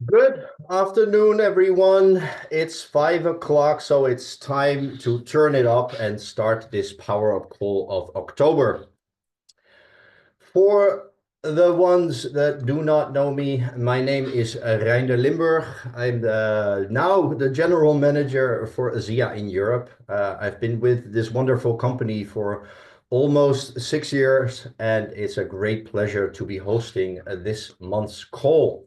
Good afternoon, everyone. It's 5 o'clock, so it's time to turn it up and start this Power Up call of October. For the ones that do not know me, my name is Reinder Limburg. I'm now the general manager for ASEA in Europe. I've been with this wonderful company for almost 6 years, and it's a great pleasure to be hosting this month's call.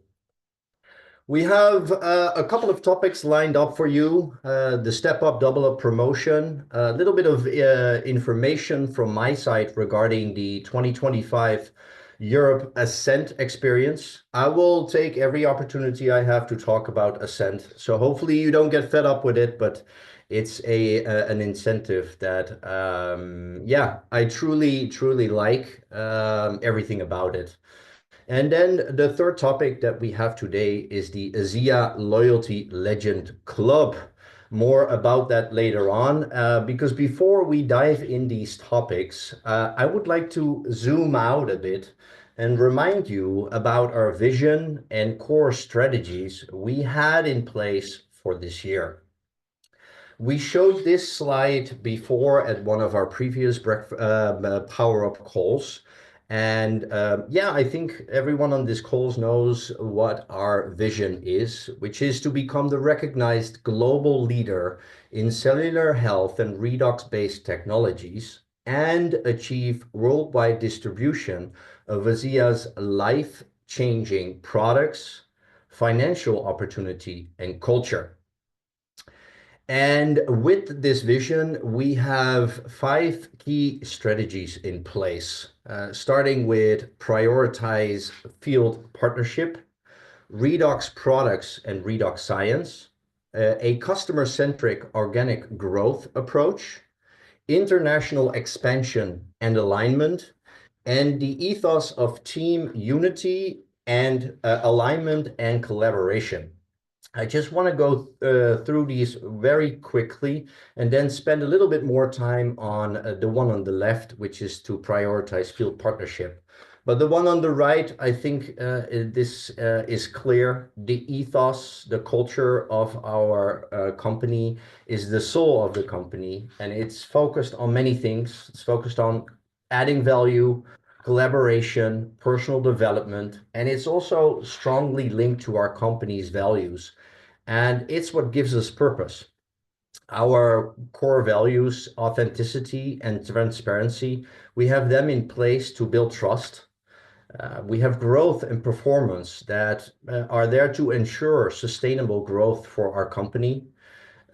We have a couple of topics lined up for you. The Step Up, Double Up promotion, a little bit of information from my side regarding the 2025 Europe Ascent Experience. I will take every opportunity I have to talk about Ascent. So hopefully you don't get fed up with it, but it's an incentive that, yeah, I truly like everything about it. And then the third topic that we have today is the ASEA Loyalty Legend Club. More about that later on, because before we dive in these topics, I would like to zoom out a bit and remind you about our vision and core strategies we had in place for this year. We showed this slide before at one of our previous Power Up calls. And yeah, I think everyone on this calls knows what our vision is, which is to become the recognized global leader in cellular health and redox-based technologies and achieve worldwide distribution of ASEA's life-changing products, financial opportunity, and culture. And with this vision, we have 5 key strategies in place, starting with prioritize field partnership, redox products and redox science, a customer-centric organic growth approach, international expansion and alignment, and the ethos of team unity and alignment and collaboration. I just want to go through these very quickly and then spend a little bit more time on the one on the left, which is to prioritize field partnership. But the one on the right, I think this is clear. The ethos, the culture of our company is the soul of the company, and it's focused on many things. It's focused on adding value, collaboration, personal development, and it's also strongly linked to our company's values. And it's what gives us purpose. Our core values, authenticity and transparency, we have them in place to build trust. We have growth and performance that are there to ensure sustainable growth for our company.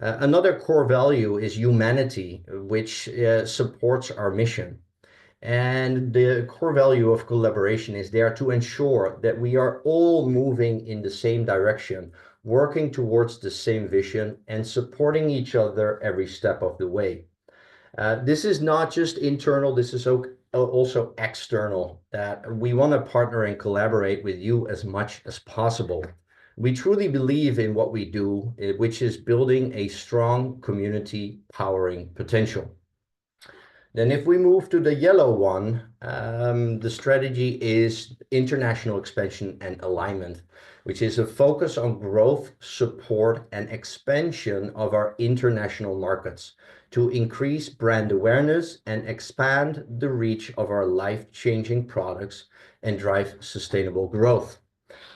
Another core value is humanity, which supports our mission. And the core value of collaboration is there to ensure that we are all moving in the same direction, working towards the same vision and supporting each other every step of the way. This is not just internal, this is also external, that we want to partner and collaborate with you as much as possible. We truly believe in what we do, which is building a strong community powering potential. Then if we move to the yellow one, the strategy is international expansion and alignment, which is a focus on growth, support, and expansion of our international markets to increase brand awareness and expand the reach of our life-changing products and drive sustainable growth.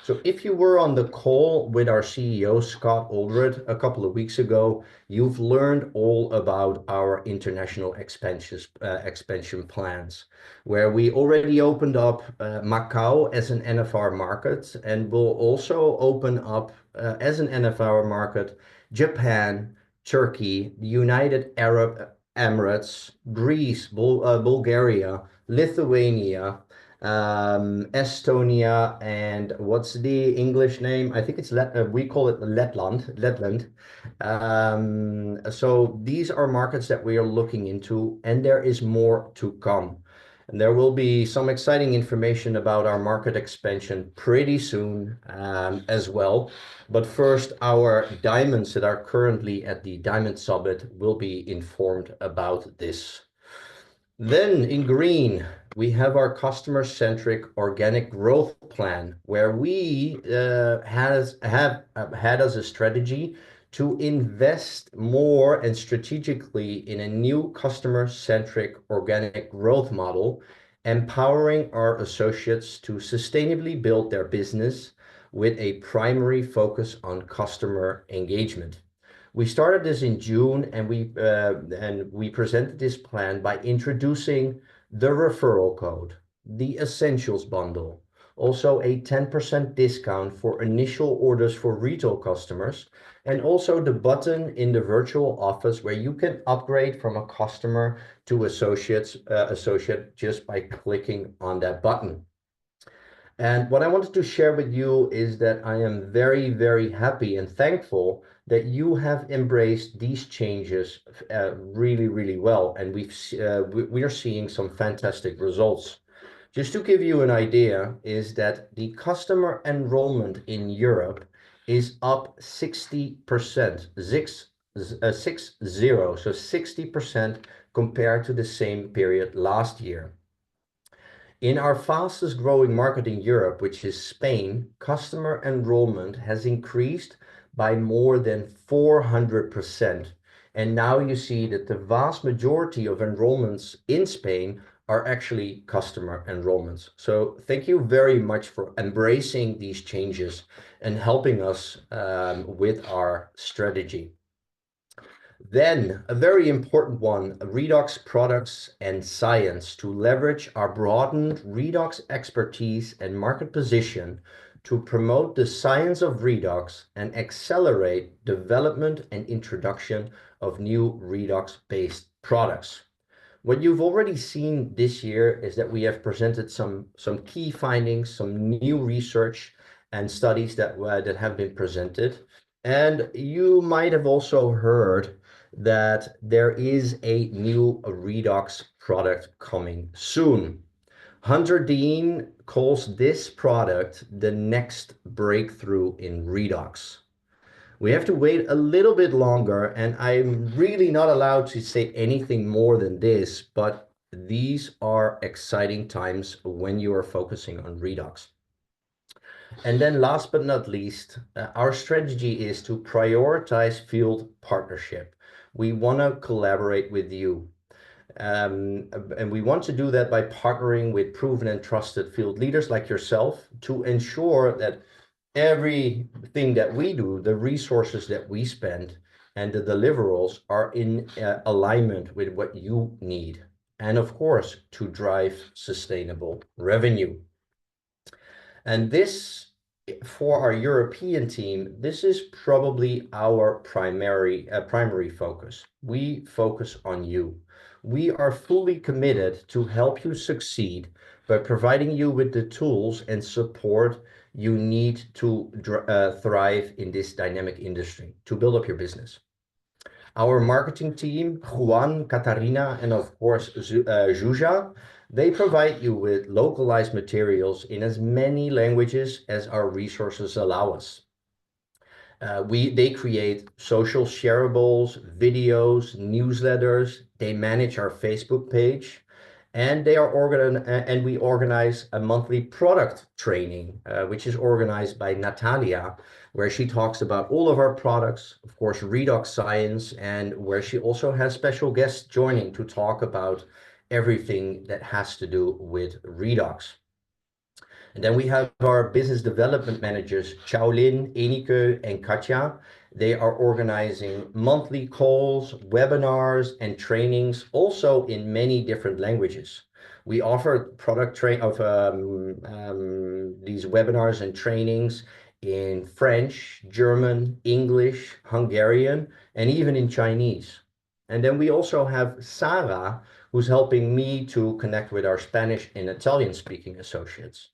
So if you were on the call with our CEO, Scott Aldred, a couple of weeks ago, you've learned all about our international expansion plans, where we already opened up Macau as an NFR market, and will also open up as an NFR market Japan, Turkey, the United Arab Emirates, Greece, Bulgaria, Lithuania, Estonia, and what's the English name? I think it's we call it Letland. So these are markets that we are looking into, and there is more to come. And there will be some exciting information about our market expansion pretty soon as well. But first, our diamonds that are currently at the Diamond Summit will be informed about this. Then in green, we have our customer-centric organic growth plan, where we have had as a strategy to invest more and strategically in a new customer-centric organic growth model, empowering our associates to sustainably build their business with a primary focus on customer engagement. We started this in June, and we presented this plan by introducing the referral code, the essentials bundle, also a 10% discount for initial orders for retail customers, and also the button in the virtual office where you can upgrade from a customer to associate just by clicking on that button. And what I wanted to share with you is that I am very, very happy and thankful that you have embraced these changes really, really well. And we are seeing some fantastic results. Just to give you an idea, is that the customer enrollment in Europe is up 60%, 60, so 60% compared to the same period last year. In our fastest growing market in Europe, which is Spain, customer enrollment has increased by more than 400%. And now you see that the vast majority of enrollments in Spain are actually customer enrollments. So thank you very much for embracing these changes and helping us with our strategy. Then a very important one, redox products and science, to leverage our broadened redox expertise and market position to promote the science of redox and accelerate development and introduction of new redox-based products. What you've already seen this year is that we have presented some key findings, some new research and studies that have been presented. And you might have also heard that there is a new redox product coming soon. Hunter Dean calls this product the next breakthrough in redox. We have to wait a little bit longer, and I'm really not allowed to say anything more than this, but these are exciting times when you are focusing on redox. And then last but not least, our strategy is to prioritize field partnership. We want to collaborate with you. And we want to do that by partnering with proven and trusted field leaders like yourself to ensure that everything that we do, the resources that we spend, and the deliverables are in alignment with what you need. And of course, to drive sustainable revenue. And this, for our European team, this is probably our primary focus. We focus on you. We are fully committed to help you succeed by providing you with the tools and support you need to thrive in this dynamic industry, to build up your business. Our marketing team, Juan, Katarina, and of course, Zhuja, they provide you with localized materials in as many languages as our resources allow us. They create social shareables, videos, newsletters. They manage our Facebook page, and we organize a monthly product training, which is organized by Natalia, where she talks about all of our products, of course, redox science, and where she also has special guests joining to talk about everything that has to do with redox. And then we have our business development managers, Chaolin, Enike, and Katja. They are organizing monthly calls, webinars, and trainings, also in many different languages. We offer these webinars and trainings in French, German, English, Hungarian, and even in Chinese. And then we also have Sarah, who's helping me to connect with our Spanish and Italian-speaking associates.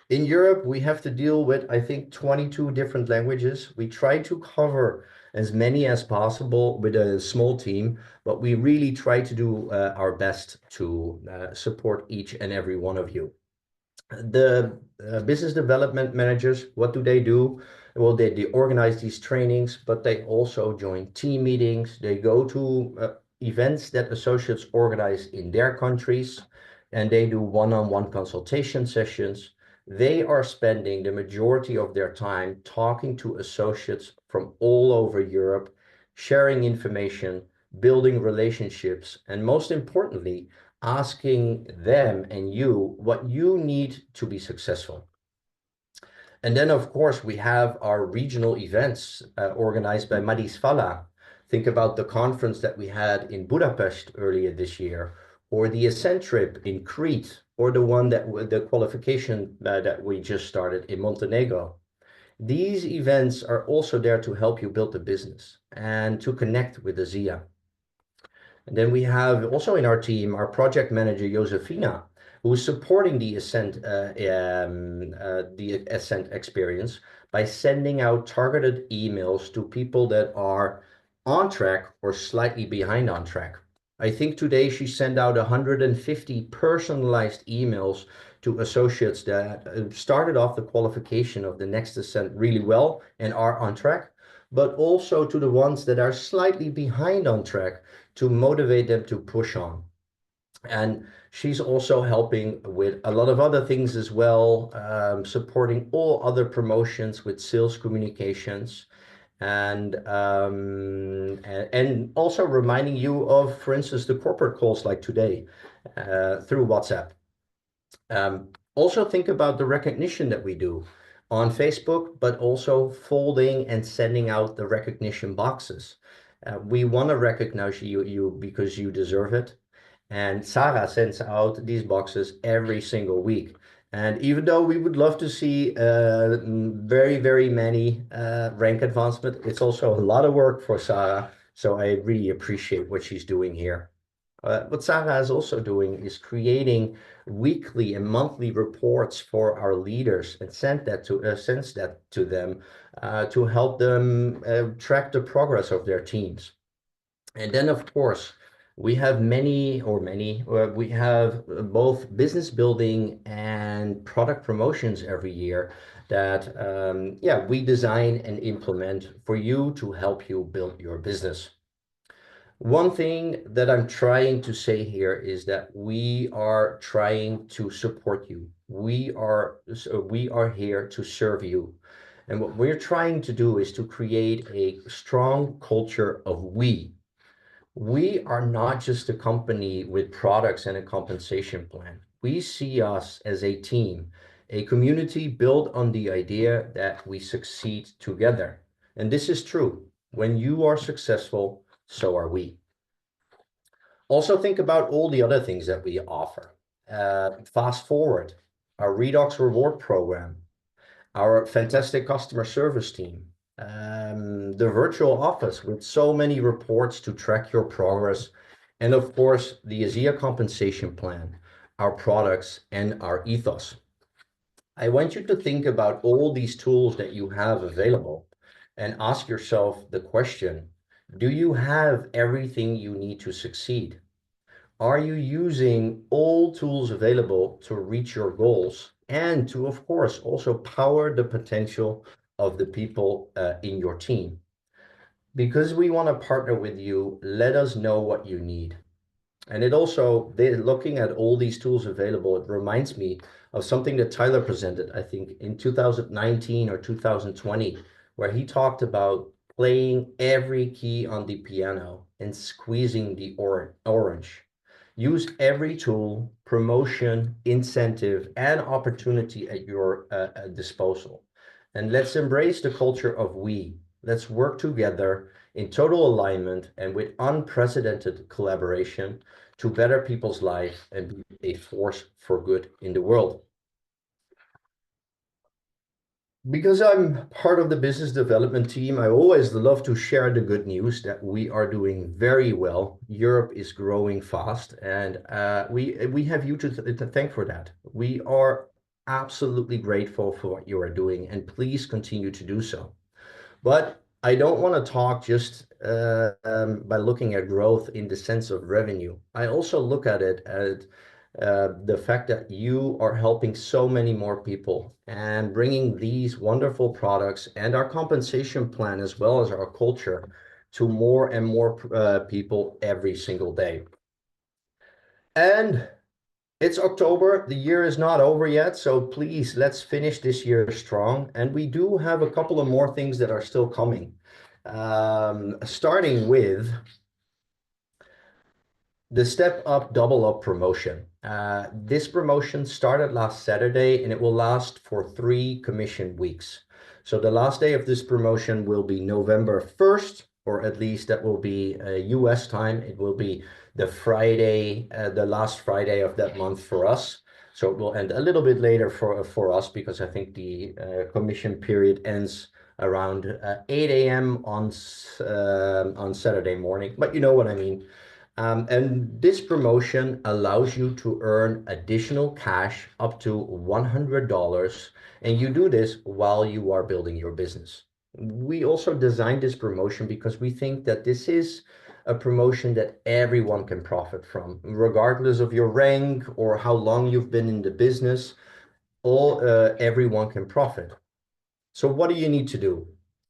In Europe, we have to deal with, I think, 22 different languages. We try to cover as many as possible with a small team, but we really try to do our best to support each and every one of you. The business development managers, what do they do? Well, they organize these trainings, but they also join team meetings. They go to events that associates organize in their countries. and they do one-on-one consultation sessions. They are spending the majority of their time talking to associates from all over Europe, sharing information, building relationships, and most importantly, asking them and you what you need to be successful. And then, of course, we have our regional events organized by Madis Fala. Think about the conference that we had in Budapest earlier this year, or the Ascent trip in Crete, or the one that the qualification that we just started in Montenegro. These events are also there to help you build a business and to connect with ASEA. And then we have also in our team our project manager Josefina, who is supporting the Ascent Experience by sending out targeted emails to people that are on track or slightly behind on track. I think today she sent out 150 personalized emails to associates that started off the qualification of the next ascent really well and are on track, but also to the ones that are slightly behind on track to motivate them to push on. And she's also helping with a lot of other things as well, supporting all other promotions with sales communications, and also reminding you of, for instance, the corporate calls like today through WhatsApp. Also think about the recognition that we do on Facebook, but also folding and sending out the recognition boxes. We want to recognize you because you deserve it. And Sarah sends out these boxes every single week. And even though we would love to see very, very many rank advancement, it's also a lot of work for Sarah. So I really appreciate what she's doing here. What Sarah is also doing is creating weekly and monthly reports for our leaders and sends that to them to help them track the progress of their teams. And then, of course, we have we have both business building and product promotions every year that, yeah, we design and implement for you to help you build your business. One thing that I'm trying to say here is that we are trying to support you. We are here to serve you. And what we're trying to do is to create a strong culture of we. We are not just a company with products and a compensation plan. We see us as a team, a community built on the idea that we succeed together. And this is true. When you are successful, so are we. Also think about all the other things that we offer. Fast Forward, our Redox reward program, our fantastic customer service team, the virtual office with so many reports to track your progress, and of course, the ASEA compensation plan, our products, and our ethos. I want you to think about all these tools that you have available and ask yourself the question, do you have everything you need to succeed? Are you using all tools available to reach your goals and to, of course, also power the potential of the people in your team? Because we want to partner with you, let us know what you need. And it also, looking at all these tools available, it reminds me of something that Tyler presented, I think, in 2019 or 2020, where he talked about playing every key on the piano and squeezing the orange. Use every tool, promotion, incentive, and opportunity at your disposal. And let's embrace the culture of we. Let's work together in total alignment and with unprecedented collaboration to better people's life and be a force for good in the world. Because I'm part of the business development team, I always love to share the good news that we are doing very well. Europe is growing fast, and we have you to thank for that. We are absolutely grateful for what you are doing, and please continue to do so. But I don't want to talk just by looking at growth in the sense of revenue. I also look at it as the fact that you are helping so many more people and bringing these wonderful products and our compensation plan as well as our culture to more and more people every single day. And It's October. The year is not over yet, so please let's finish this year strong. And we do have a couple of more things that are still coming. Starting with the Step Up Double Up promotion. This promotion started last Saturday and it will last for 3 commission weeks. So the last day of this promotion will be November 1st, or at least that will be US time. It will be the Friday, the last Friday of that month for us. So it will end a little bit later for us because I think the commission period ends around 8 a.m. On Saturday morning. But you know what I mean. And this promotion allows you to earn additional cash up to $100, and you do this while you are building your business. We also designed this promotion because we think that this is a promotion that everyone can profit from, regardless of your rank or how long you've been in the business. Everyone can profit. So what do you need to do?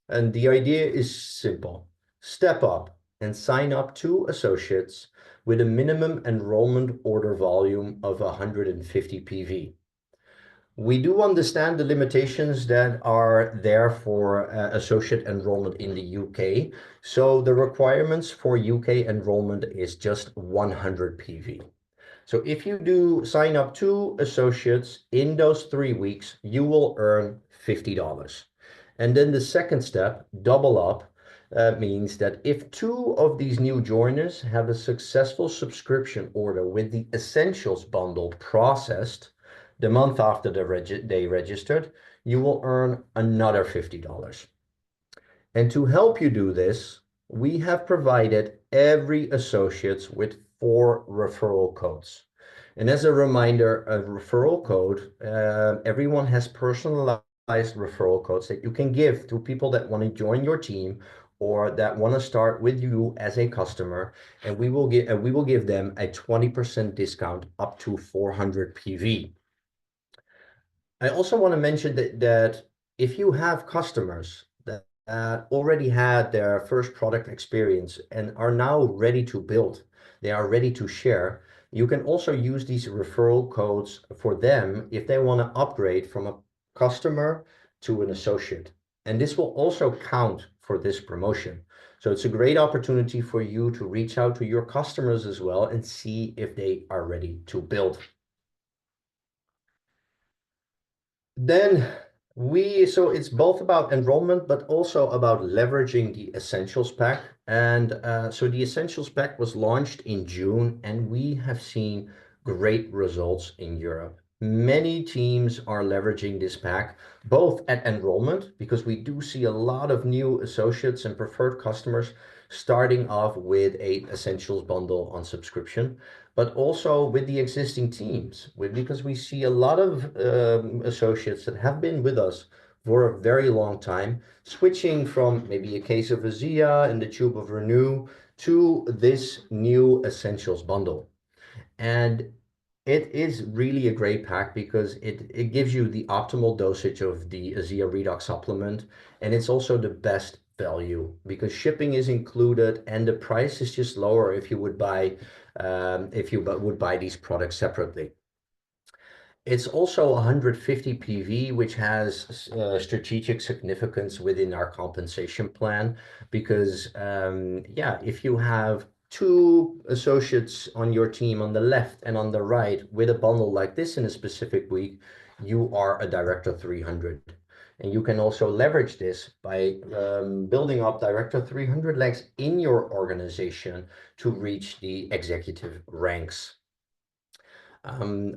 And the idea is simple. Step up and sign up 2 associates with a minimum enrollment order volume of 150 PV. We do understand the limitations that are there for associate enrollment in the UK. So the requirements for UK enrollment is just 100 PV. So if you do sign up 2 associates in those 3 weeks, you will earn $50. And then the second step, double up, means that if 2 of these new joiners have a successful subscription order with the Essentials bundle processed the month after they registered, you will earn another $50. And to help you do this, we have provided every associates with 4 referral codes. And as a reminder, a referral code, everyone has personalized referral codes that you can give to people that want to join your team or that want to start with you as a customer, and we will give them a 20% discount up to 400 PV. I also want to mention that if you have customers that already had their first product experience and are now ready to build, they are ready to share, you can also use these referral codes for them if they want to upgrade from a customer to an associate. And this will also count for this promotion. So it's a great opportunity for you to reach out to your customers as well and see if they are ready to build. Then so it's both about enrollment, but also about leveraging the Essentials Pack. And so the Essentials Pack was launched in June, and we have seen great results in Europe. Many teams are leveraging this pack, both at enrollment, because we do see a lot of new associates and preferred customers starting off with a Essentials bundle on subscription, but also with the existing teams, because we see a lot of associates that have been with us for a very long time, switching from maybe a case of ASEA and the tube of Renew to this new Essentials bundle. And it is really a great pack because it gives you the optimal dosage of the ASEA Redox supplement, and it's also the best value because shipping is included and the price is just lower if you would buy these products separately. It's also 150 PV, which has strategic significance within our compensation plan because, yeah, if you have 2 associates on your team on the left and on the right with a bundle like this in a specific week, you are a Director 300. And you can also leverage this by building up Director 300 legs in your organization to reach the executive ranks.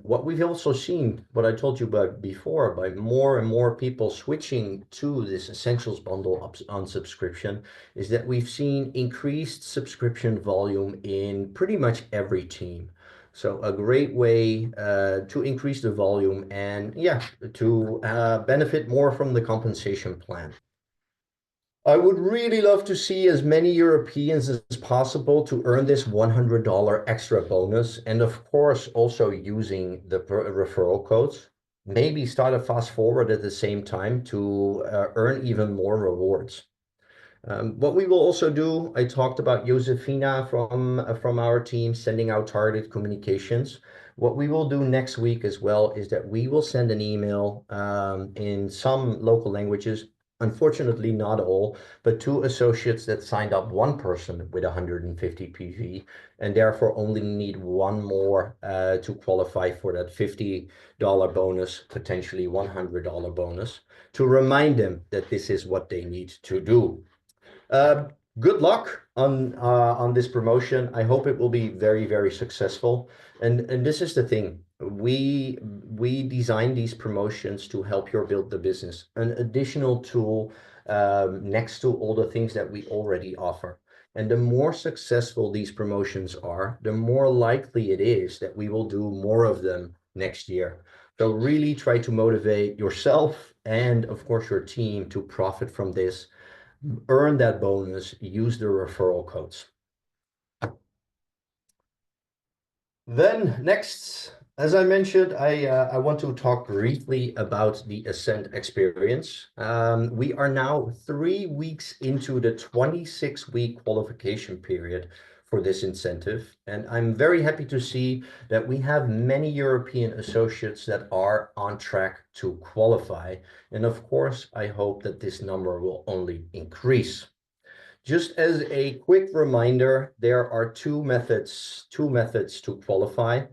What we've also seen, what I told you about before, by more and more people switching to this Essentials bundle on subscription, is that we've seen increased subscription volume in pretty much every team. So a great way to increase the volume and, yeah, to benefit more from the compensation plan. I would really love to see as many Europeans as possible to earn this $100 extra bonus. And of course, also using the referral codes. Maybe start a fast forward at the same time to earn even more rewards. What we will also do, I talked about Josefina from our team sending out targeted communications. What we will do next week as well is that we will send an email in some local languages, unfortunately not all, but to associates that signed up one person with 150 PV and therefore only need one more to qualify for that $50 bonus, potentially $100 bonus, to remind them that this is what they need to do. Uh, Good luck on this promotion. I hope it will be very, very successful. And this is the thing. We design these promotions to help you build the business, an additional tool next to all the things that we already offer. And the more successful these promotions are, the more likely it is that we will do more of them next year. So really try to motivate yourself and, of course, your team to profit from this, earn that bonus, use the referral codes. Then next, as I mentioned, I want to talk briefly about the Ascent Experience. We are now 3 weeks into the 26-week qualification period for this incentive, and I'm very happy to see that we have many European associates that are on track to qualify. And of course, I hope that this number will only increase. Just as a quick reminder, there are two methods to qualify.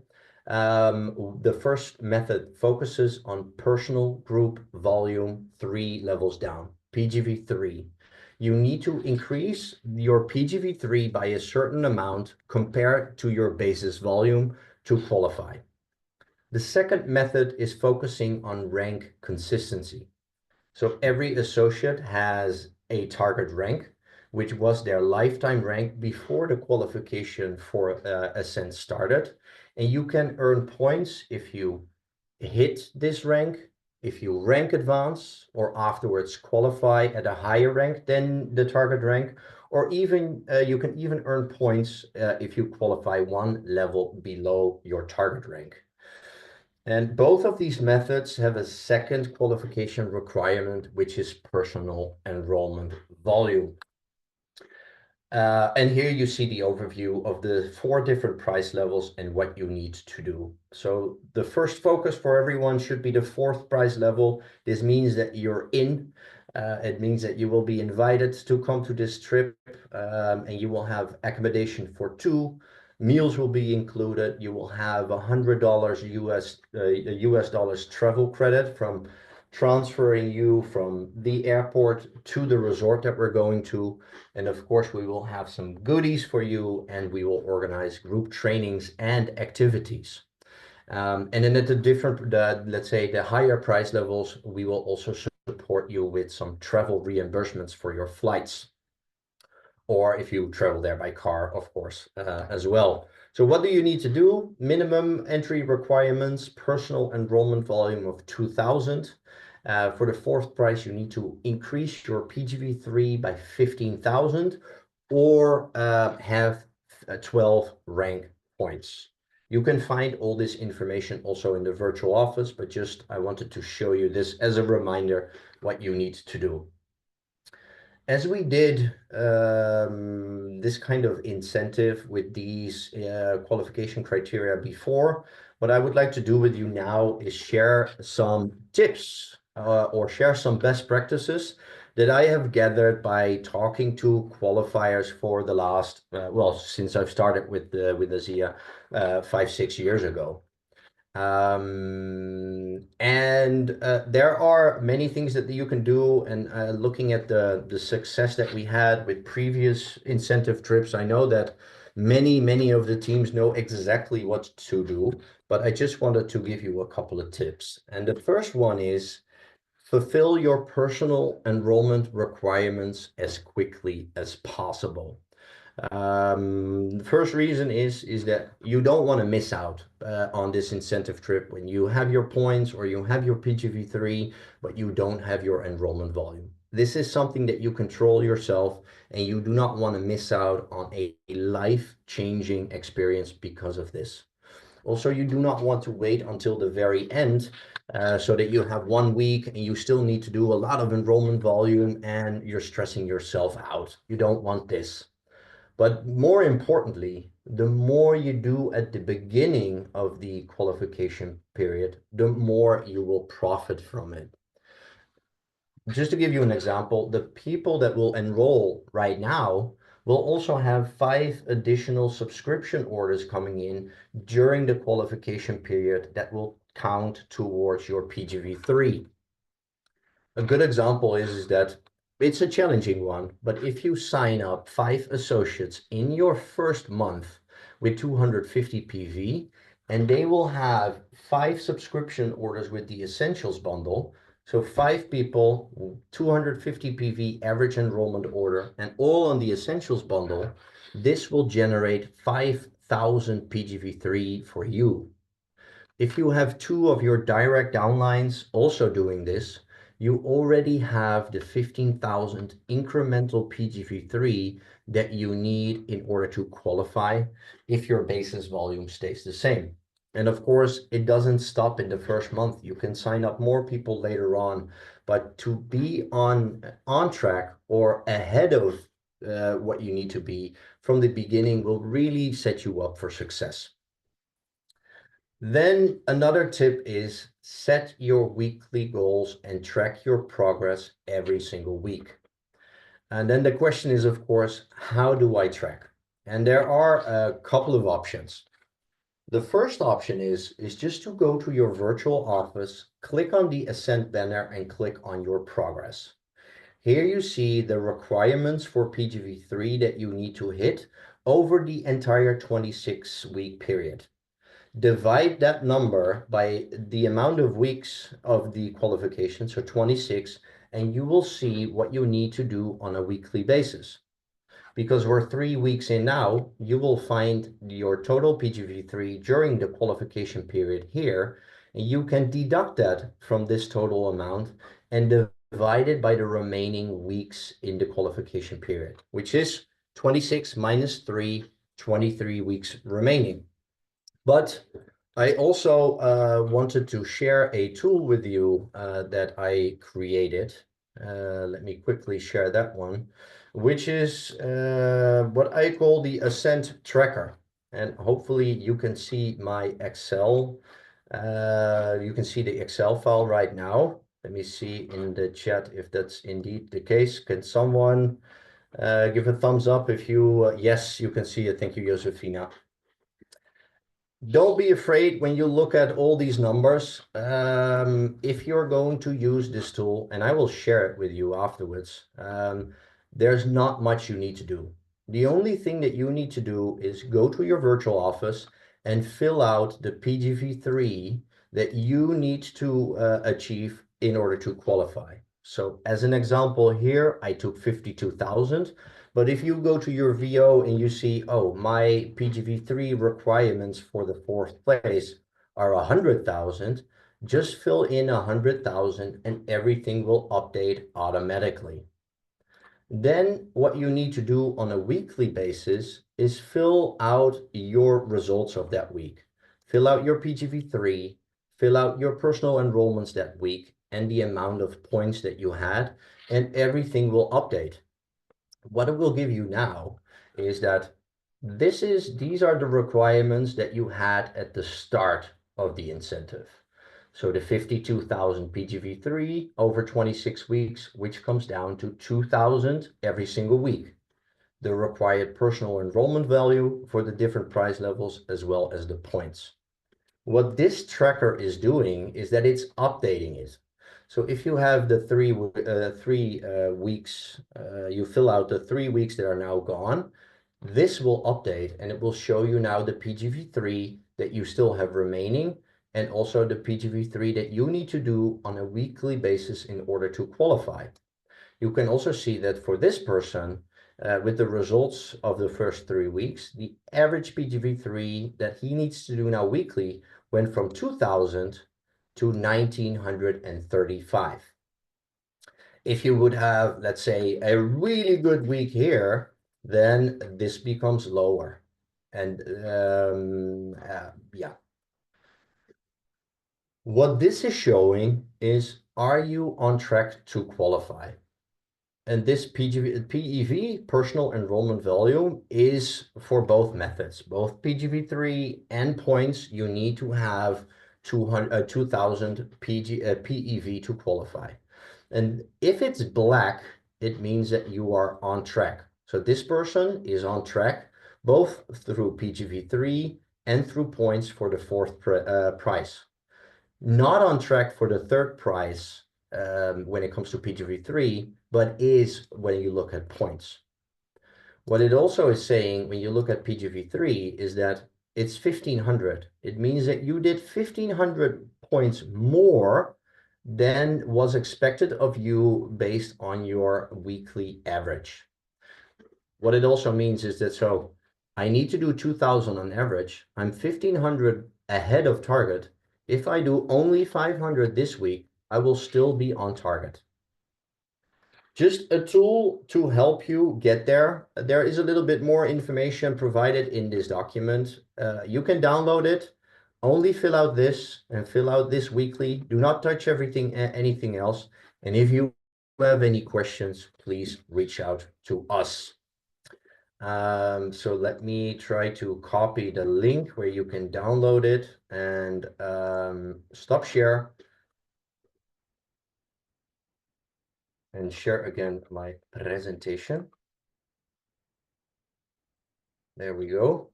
The first method focuses on personal group volume 3 levels down, PGV3. You need to increase your PGV3 by a certain amount compared to your basis volume to qualify. The second method is focusing on rank consistency. So every associate has a target rank, which was their lifetime rank before the qualification for Ascent started. And you can earn points if you hit this rank, if you rank advance, or afterwards qualify at a higher rank than the target rank, or even you can even earn points if you qualify one level below your target rank. And both of these methods have a second qualification requirement, which is personal enrollment volume. And here you see the overview of the 4 different price levels and what you need to do. So the first focus for everyone should be the 4th price level. This means that you're in. It means that you will be invited to come to this trip, and you will have accommodation for 2. Meals will be included. You will have $100 US dollars travel credit from transferring you from the airport to the resort that we're going to. And of course, we will have some goodies for you, and we will organize group trainings and activities. And then at the different, let's say the higher price levels, we will also support you with some travel reimbursements for your flights, or if you travel there by car, of course, as well. So what do you need to do? Minimum entry requirements, personal enrollment volume of 2,000. For the 4th price, you need to increase your PGV3 by 15,000 or have 12 rank points. You can find all this information also in the virtual office, but just I wanted to show you this as a reminder what you need to do. As we did this kind of incentive with these qualification criteria before, what I would like to do with you now is share some tips or share some best practices that I have gathered by talking to qualifiers for the last, well, since I've started with ASEA 5-6 years ago. There are many things that you can do. And looking at the success that we had with previous incentive trips, I know that many of the teams know exactly what to do, but I just wanted to give you a couple of tips. And the first one is fulfill your personal enrollment requirements as quickly as possible. The first reason is that you don't want to miss out on this incentive trip when you have your points or you have your PGV3, but you don't have your enrollment volume. This is something that you control yourself, and you do not want to miss out on a life-changing experience because of this. Also, you do not want to wait until the very end so that you have 1 week and you still need to do a lot of enrollment volume and you're stressing yourself out. You don't want this. But more importantly, the more you do at the beginning of the qualification period, the more you will profit from it. Just to give you an example, the people that will enroll right now will also have 5 additional subscription orders coming in during the qualification period that will count towards your PGV3. A good example is that it's a challenging one, but if you sign up 5 associates in your first month with 250 PV, and they will have 5 subscription orders with the Essentials bundle, so 5 people, 250 PV average enrollment order, and all on the Essentials bundle, this will generate 5,000 PGV3 for you. If you have 2 of your direct downlines also doing this, you already have the 15,000 incremental PGV3 that you need in order to qualify if your basis volume stays the same. And of course, it doesn't stop in the first month. You can sign up more people later on, but to be on track or ahead of what you need to be from the beginning will really set you up for success. Then another tip is set your weekly goals and track your progress every single week. And then the question is, of course, how do I track? And there are a couple of options. The first option is just to go to your virtual office, click on the Ascent banner and click on your progress. Here you see the requirements for PGV3 that you need to hit over the entire 26-week period. Divide that number by the amount of weeks of the qualification, so 26, and you will see what you need to do on a weekly basis. Because we're 3 weeks in now, you will find your total PGV3 during the qualification period here, and you can deduct that from this total amount and divide it by the remaining weeks in the qualification period, which is 26 minus 3, 23 weeks remaining. But I also wanted to share a tool with you that I created. Let me quickly share that one, which is what I call the Ascent Tracker. And hopefully you can see my Excel. You can see the Excel file right now. Let me see in the chat if that's indeed the case. Can someone give a thumbs up if you, yes, you can see it. Thank you, Josefina. Don't be afraid when you look at all these numbers. If you're going to use this tool, and I will share it with you afterwards, there's not much you need to do. The only thing that you need to do is go to your virtual office and fill out the PGV3 that you need to achieve in order to qualify. So as an example here, I took 52,000. But if you go to your VO and you see, oh, my PGV3 requirements for the 4th place are 100,000, just fill in 100,000 and everything will update automatically. Then what you need to do on a weekly basis is fill out your results of that week. Fill out your PGV3, fill out your personal enrollments that week and the amount of points that you had, and everything will update. What it will give you now is that these are the requirements that you had at the start of the incentive. So the 52,000 PGV3 over 26 weeks, which comes down to 2,000 every single week. The required personal enrollment value for the different price levels, as well as the points. What this tracker is doing is that it's updating it. So if you have the 3 weeks, you fill out the 3 weeks that are now gone, this will update and it will show you now the PGV3 that you still have remaining and also the PGV3 that you need to do on a weekly basis in order to qualify. You can also see that for this person, with the results of the first 3 weeks, the average PGV3 that he needs to do now weekly went from 2,000 to 1,935. If you would have, let's say, a really good week here, then this becomes lower. And yeah. What this is showing is, are you on track to qualify? And this PEV, personal enrollment volume, is for both methods, both PGV3 and points. You need to have 2,000 PEV to qualify. And if it's black, it means that you are on track. So this person is on track, both through PGV3 and through points for the fourth prize. Not on track for the third prize when it comes to PGV3, but is when you look at points. What it also is saying when you look at PGV3 is that it's 1,500. It means that you did 1,500 points more than was expected of you based on your weekly average. What it also means is that, so I need to do 2,000 on average. I'm 1,500 ahead of target. If I do only 500 this week, I will still be on target. Just a tool to help you get there. There is a little bit more information provided in this document. You can download it. Only fill out this and fill out this weekly. Do not touch anything else. And if you have any questions, please reach out to us. So let me try to copy the link where you can download it and stop share and share again my presentation. There we go.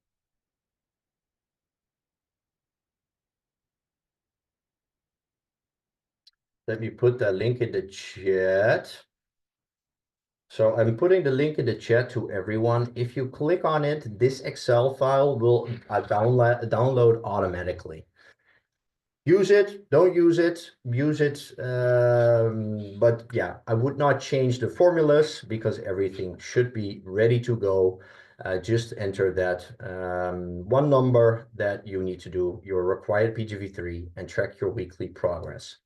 Let me put that link in the chat. So I'm putting the link in the chat to everyone. If you click on it, this Excel file will download automatically. Use it, don't use it, use it. But yeah, I would not change the formulas because everything should be ready to go. Just enter that one number that you need to do your required PGV3 and track your weekly progress.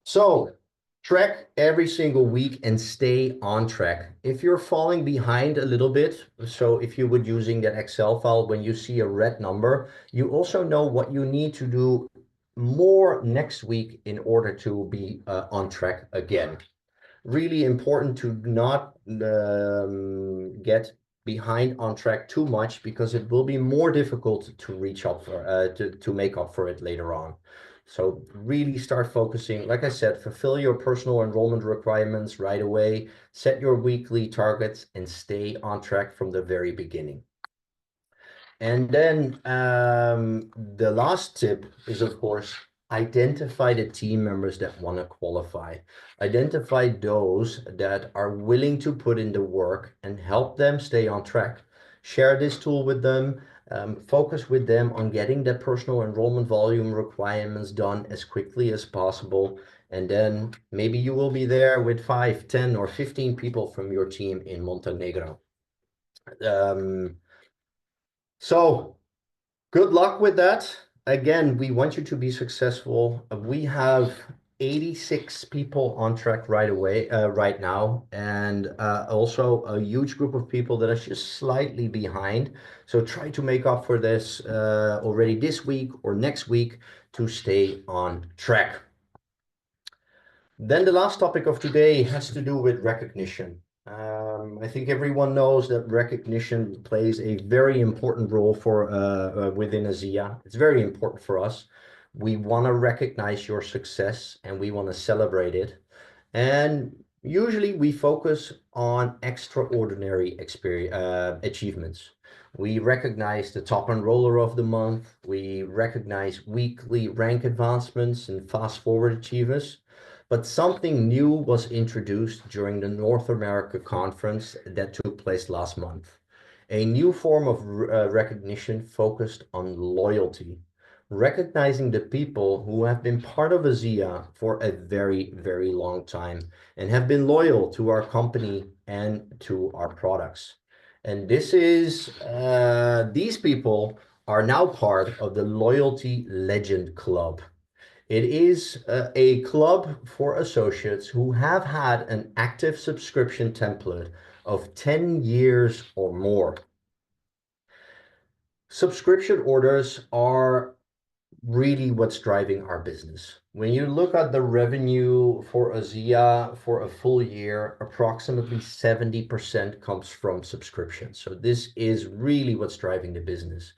So track every single week and stay on track. If you're falling behind a little bit, so if you would using that Excel file, when you see a red number, you also know what you need to do more next week in order to be on track again. Really important to not get behind on track too much because it will be more difficult to reach up for to make up for it later on. So really start focusing, like I said, fulfill your personal enrollment requirements right away, set your weekly targets, and stay on track from the very beginning. And then the last tip is, of course, identify the team members that want to qualify. Identify those that are willing to put in the work and help them stay on track. Share this tool with them. Focus with them on getting the personal enrollment volume requirements done as quickly as possible. And then maybe you will be there with 5, 10, or 15 people from your team in Montenegro. So good luck with that. Again, we want you to be successful. We have 86 people on track right now, and also a huge group of people that are just slightly behind. So try to make up for this already this week or next week to stay on track. Then the last topic of today has to do with recognition. I think everyone knows that recognition plays a very important role for within ASEA. It's very important for us. We want to recognize your success and we want to celebrate it. And usually we focus on extraordinary achievements. We recognize the top enroller of the month. We recognize weekly rank advancements and fast forward achievers. But something new was introduced during the North America conference that took place last month. A new form of recognition focused on loyalty, recognizing the people who have been part of ASEA for a very, very long time and have been loyal to our company and to our products. And this is, these people are now part of the Loyalty Legend Club. It is a club for associates who have had an active subscription template of 10 years or more. Subscription orders are really what's driving our business. When you look at the revenue for ASEA for a full year, approximately 70% comes from subscriptions. So this is really what's driving the business.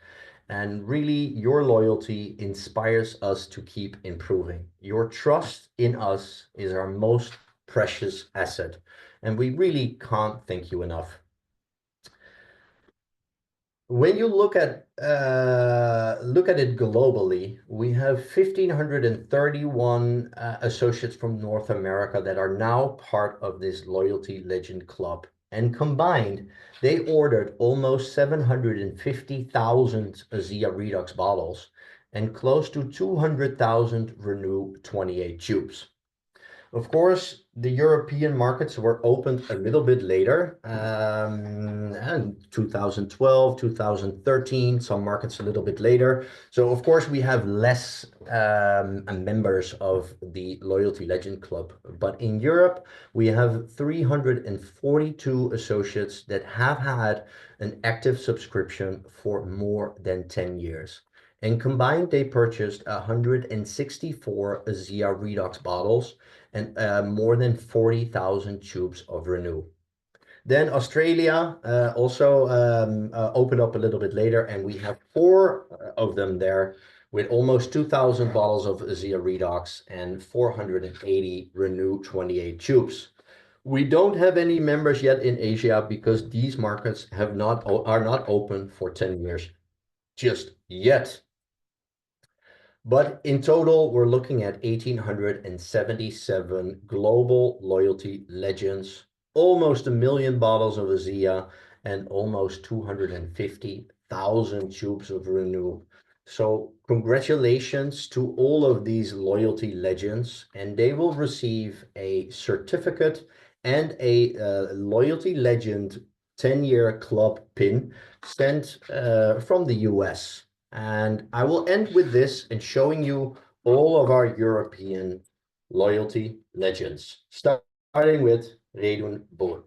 And really, your loyalty inspires us to keep improving. Your trust in us is our most precious asset, and we really can't thank you enough. When you look at it globally, we have 1,531 associates from North America that are now part of this Loyalty Legend Club. And combined, they ordered almost 750,000 ASEA Redox bottles and close to 200,000 Renew 28 tubes. Of course, the European markets were opened a little bit later, and 2012, 2013, some markets a little bit later. So of course we have less members of the Loyalty Legend Club. But in Europe, we have 342 associates that have had an active subscription for more than 10 years. And combined, they purchased 164 ASEA Redox bottles and more than 40,000 tubes of Renew. Then Australia also opened up a little bit later, and we have four of them there with almost 2,000 bottles of ASEA Redox and 480 Renew 28 tubes. We don't have any members yet in Asia because these markets are not open for 10 years just yet. But in total, we're looking at 1,877 global loyalty legends, almost 1 million bottles of ASEA, and almost 250,000 tubes of Renew. So congratulations to all of these loyalty legends, and they will receive a certificate and a loyalty legend 10-year club pin sent from the US. And I will end with this and showing you all of our European loyalty legends, starting with Redun Boer.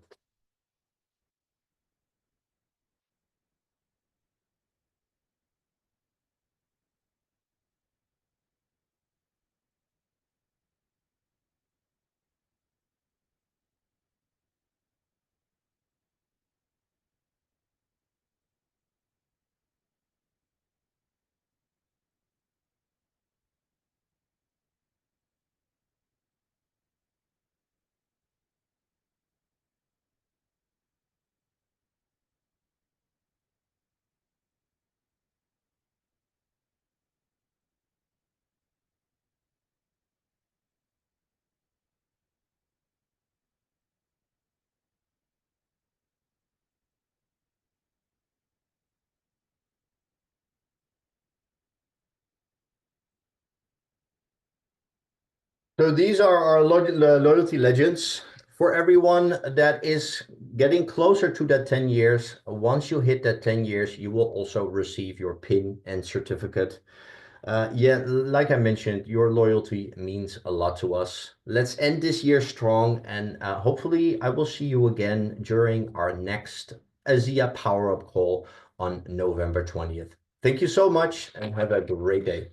So these are our loyalty legends. For everyone that is getting closer to that 10 years, once you hit that 10 years, you will also receive your PIN and certificate. Yeah, like I mentioned, your loyalty means a lot to us. Let's end this year strong, and hopefully I will see you again during our next ASEA Power Up call on November 20th. Thank you so much and have a great day.